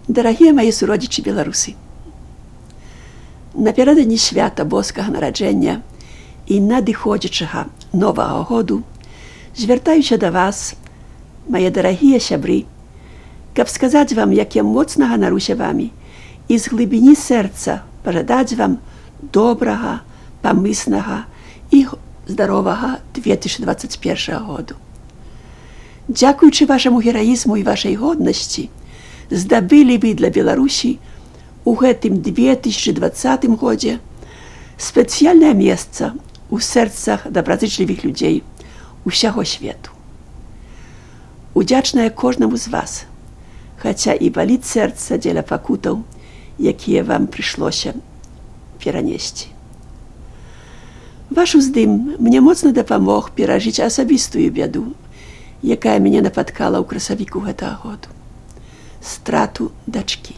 Дорогі мої суродичі білоруси, напередодні свята Божого народження і надходячого Нового году, звертаюся до вас, мої дорогі сябри, щоб сказати вам, як я моцно ганаруся вами, і з глибини серця пожадати вам доброго, помисного і здорового 2021 году. Дякуючи вашому героїзму і вашій годності, здобили ви для Білорусі у гэтым 2020 годзе спецыяльнае месца ў сэрцах добразычлівых людзей усяго свету. Удзячная кожнаму з вас, хаця і баліць сэрца дзеля пакутаў, якія вам прыйшлося перанесці. Ваш уздым мне моцна дапамог перажыць асабістую бяду, якая мяне напаткала ў красавіку гэтага году. Страту дачкі.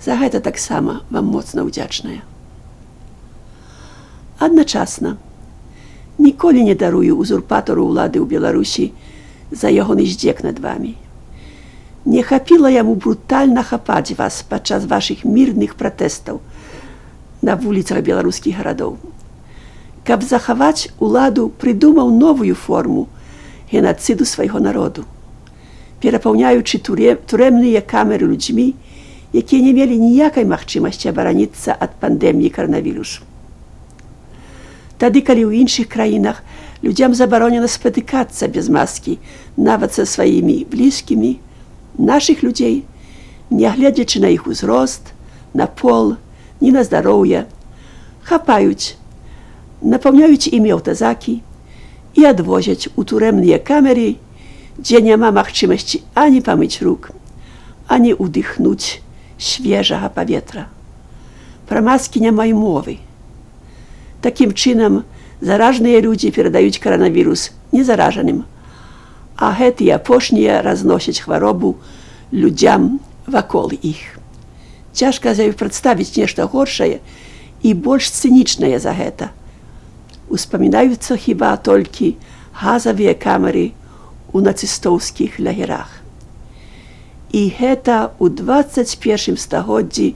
За гэта таксама вам моцна ўдзячная. Адначасна, ніколі не дарую узурпатару ўлады ў Беларусі за ягоны здзек над вамі. Не хапіла яму брутальна хапаць вас падчас вашых мірных пратэстаў на вуліцах беларускіх гарадоў. Каб захаваць уладу, прыдумаў новую форму генацыду свайго народу, перапаўняючы турэмныя камеры людзьмі, якія не мелі ніякай магчымасці абараніцца ад пандэміі каранавірусу. Тады, калі ў іншых краінах людзям забаронена спатыкацца без маскі нават са сваімі блізкімі, нашых людзей, нягледзячы на іх узрост, на пол, ні на здароўе, хапаюць, напаўняюць імі аўтазакі і адвозяць у турэмныя камеры, дзе няма магчымасці ані памыць рук, ані ўдыхнуць свежага паветра. Пра маскі няма і мовы. Такім чынам, заражаныя людзі перадаюць каранавірус незаражаным, а гэтыя апошнія разносяць хваробу людзям вакол іх. Цяжка прадставіць нешта горшае і больш цынічнае за гэта. Успамінаюцца хіба толькі газавыя камеры у нацыстоўскіх лагерах. І гэта ў 21 стагоддзі,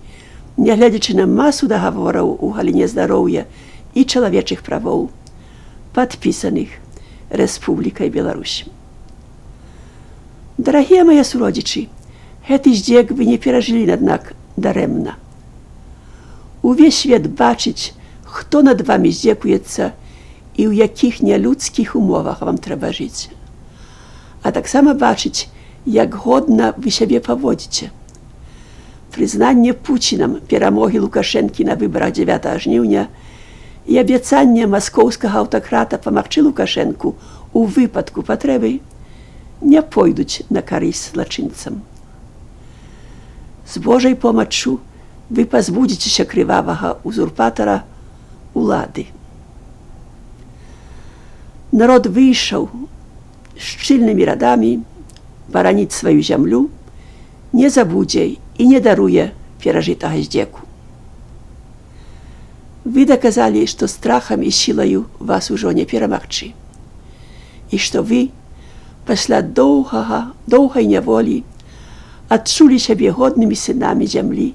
нягледзячы на масу дагавораў у галіне здароўя і чалавечых правоў, падпісаных Рэспублікай Беларусь. Дарагія мае суродзічы, гэты здзек вы не перажылі, аднак, дарэмна. Увесь свет бачыць, хто над вамі здзекуецца і ў якіх нялюдскіх умовах вам трэба жыць. А таксама бачыць, як годна вы сябе паводзіце. Прызнанне Пуцінам перамогі Лукашэнкі на выбарах 9 жніўня і абяцанне маскоўскага аўтакрата памагчы Лукашэнку ў выпадку патрэбы не пойдуць на карысць злачынцам. З Божай помаччу вы пазбудзецеся крывавага узурпатара улады. Народ выйшаў шчыльнымі радамі бараніць сваю зямлю, не забудзе і не даруе перажытага здзеку. Вы даказалі, што страхам і сілаю вас ужо не перамагчы, і што вы пасля доўгай няволі адчулі сябе годнымі сынамі зямлі,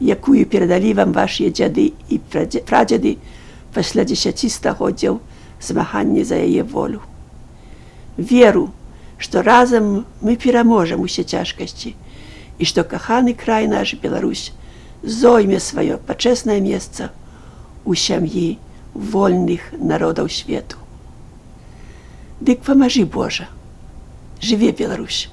якую перадалі вам вашыя дзяды і прадзеды пасля 10 стагоддзяў змагання за яе волю. Веру, што разам мы пераможам усе цяжкасці і што каханы край наш, Беларусь, зойме сваё пачэснае месца у сям'і вольных народаў свету. Дык памажы, Божа, жыве Беларусь!